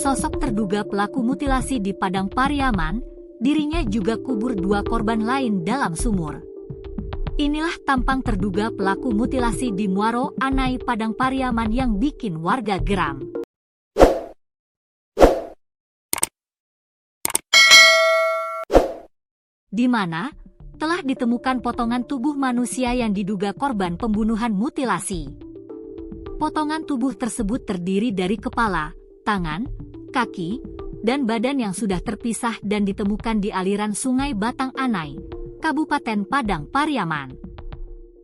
sosok terduga pelaku mutilasi di Padang Pariaman, dirinya juga kubur 2 korban lain dalam sumur. Inilah tampang terduga pelaku mutilasi di Muaro Anai, Padang Pariaman yang bikin warga geram. Di mana telah ditemukan potongan tubuh manusia yang diduga korban pembunuhan mutilasi. Potongan tubuh tersebut terdiri dari kepala, tangan, kaki, dan badan yang sudah terpisah dan ditemukan di aliran Sungai Batang Anai, Kabupaten Padang Pariaman.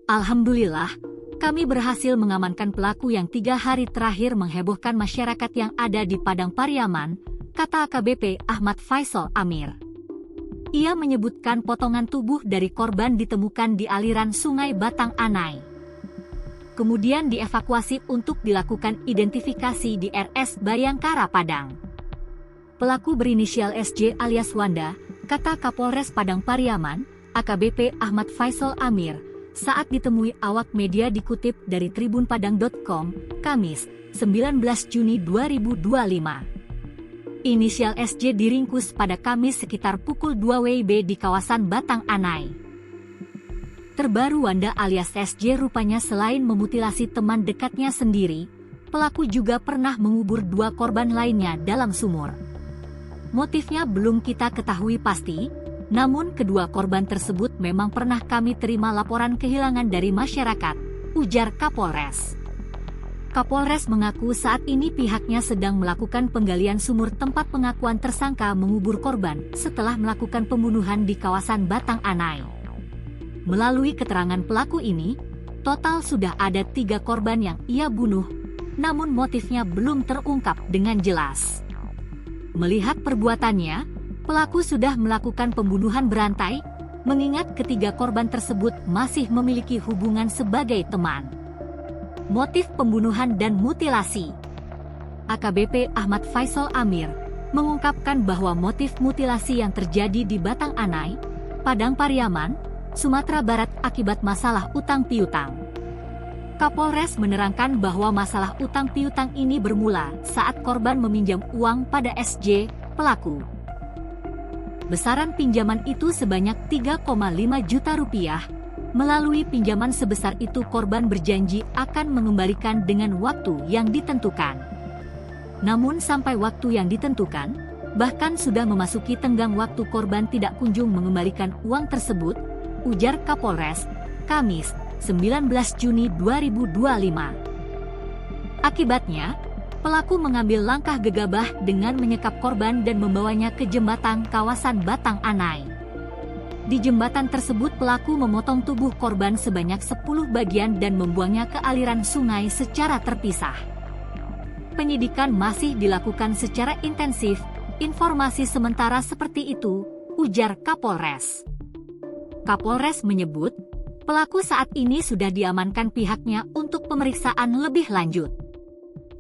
Alhamdulillah, kami berhasil mengamankan pelaku yang 3 hari terakhir menghebohkan masyarakat yang ada di Padang Pariaman, kata AKBP Ahmad Faisal Amir. Ia menyebutkan potongan tubuh dari korban ditemukan di aliran Sungai Batang Anai. Kemudian dievakuasi untuk dilakukan identifikasi di RS Bayangkara Padang. Pelaku berinisial SJ alias Wanda, kata Kapolres Padang Pariaman, AKBP Ahmad Faisal Amir, saat ditemui awak media dikutip dari tribunpadang.com, Kamis, 19 Juni 2025. Inisial SJ diringkus pada Kamis sekitar pukul 2 WIB di kawasan Batang Anai. Terbaru Wanda alias SJ rupanya selain memutilasi teman dekatnya sendiri, pelaku juga pernah mengubur 2 korban lainnya dalam sumur. Motifnya belum kita ketahui pasti, namun kedua korban tersebut memang pernah kami terima laporan kehilangan dari masyarakat, ujar Kapolres. Kapolres mengaku saat ini pihaknya sedang melakukan penggalian sumur tempat pengakuan tersangka mengubur korban setelah melakukan pembunuhan di kawasan Batang Anai. Melalui keterangan pelaku ini, total sudah ada 3 korban yang ia bunuh, namun motifnya belum terungkap dengan jelas. Melihat perbuatannya, pelaku sudah melakukan pembunuhan berantai, mengingat ketiga korban tersebut masih memiliki hubungan sebagai teman. Motif pembunuhan dan mutilasi. AKBP Ahmad Faisal Amir mengungkapkan bahwa motif mutilasi yang terjadi di Batang Anai, Padang Pariaman, Sumatera Barat akibat masalah utang piutang. Kapolres menerangkan bahwa masalah utang piutang ini bermula saat korban meminjam uang pada SJ, pelaku. Besaran pinjaman itu sebanyak 3,5 juta rupiah. Melalui pinjaman sebesar itu korban berjanji akan mengembalikan dengan waktu yang ditentukan. Namun sampai waktu yang ditentukan, bahkan sudah memasuki tenggang waktu korban tidak kunjung mengembalikan uang tersebut, ujar Kapolres, Kamis, 19 Juni 2025. Akibatnya, pelaku mengambil langkah gegabah dengan menyekap korban dan membawanya ke jembatan kawasan Batang Anai. Di jembatan tersebut pelaku memotong tubuh korban sebanyak 10 bagian dan membuangnya ke aliran sungai secara terpisah. Penyidikan masih dilakukan secara intensif, informasi sementara seperti itu, ujar Kapolres. Kapolres menyebut, pelaku saat ini sudah diamankan pihaknya untuk pemeriksaan lebih lanjut.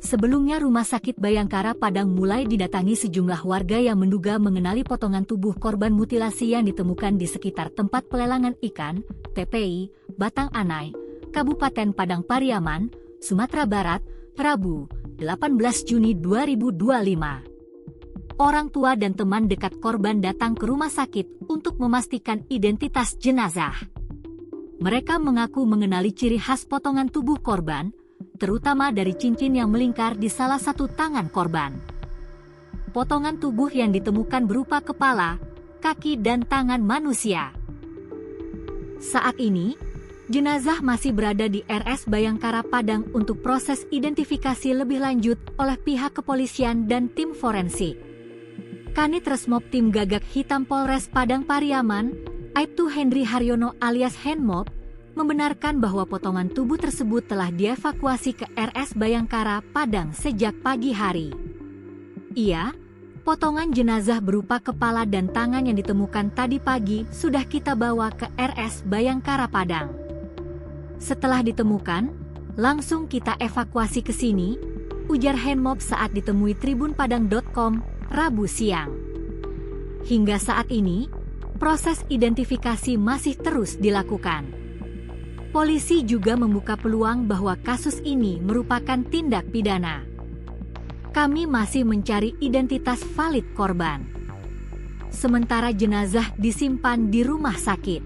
Sebelumnya Rumah Sakit Bayangkara Padang mulai didatangi sejumlah warga yang menduga mengenali potongan tubuh korban mutilasi yang ditemukan di sekitar tempat pelelangan ikan, TPI, Batang Anai, Kabupaten Padang Pariaman, Sumatera Barat, Rabu, 18 Juni 2025. Orang tua dan teman dekat korban datang ke rumah sakit untuk memastikan identitas jenazah. Mereka mengaku mengenali ciri khas potongan tubuh korban, terutama dari cincin yang melingkar di salah satu tangan korban. Potongan tubuh yang ditemukan berupa kepala, kaki dan tangan manusia. Saat ini, jenazah masih berada di RS Bayangkara Padang untuk proses identifikasi lebih lanjut oleh pihak kepolisian dan tim forensik. Kanit Resmob Tim Gagak Hitam Polres Padang Pariaman, Aibtu Henry Haryono alias Henmob, membenarkan bahwa potongan tubuh tersebut telah dievakuasi ke RS Bayangkara Padang sejak pagi hari. Ia, potongan jenazah berupa kepala dan tangan yang ditemukan tadi pagi sudah kita bawa ke RS Bayangkara Padang. Setelah ditemukan, langsung kita evakuasi ke sini, ujar Henmob saat ditemui tribunpadang.com, Rabu siang. Hingga saat ini, proses identifikasi masih terus dilakukan. Polisi juga membuka peluang bahwa kasus ini merupakan tindak pidana. Kami masih mencari identitas valid korban. Sementara jenazah disimpan di rumah sakit.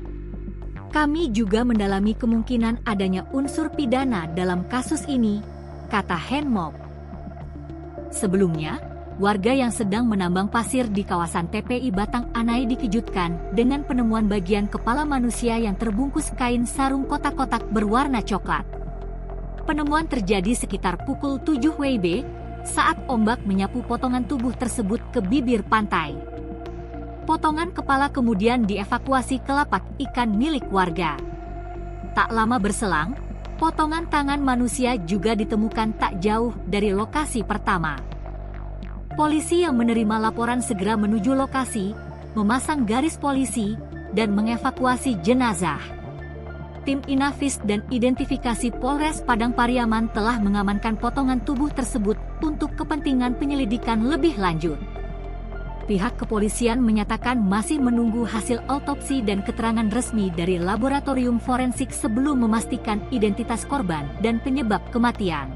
Kami juga mendalami kemungkinan adanya unsur pidana dalam kasus ini, kata Henmop. Sebelumnya, warga yang sedang menambang pasir di kawasan TPI Batang Anai dikejutkan dengan penemuan bagian kepala manusia yang terbungkus kain sarung kotak-kotak berwarna coklat. Penemuan terjadi sekitar pukul 7 WIB saat ombak menyapu potongan tubuh tersebut ke bibir pantai. Potongan kepala kemudian dievakuasi ke lapak ikan milik warga. Tak lama berselang, potongan tangan manusia juga ditemukan tak jauh dari lokasi pertama. Polisi yang menerima laporan segera menuju lokasi, memasang garis polisi, dan mengevakuasi jenazah. Tim Inavis dan Identifikasi Polres Padang Pariaman telah mengamankan potongan tubuh tersebut untuk kepentingan penyelidikan lebih lanjut. Pihak kepolisian menyatakan masih menunggu hasil autopsi dan keterangan resmi dari laboratorium forensik sebelum memastikan identitas korban dan penyebab kematian.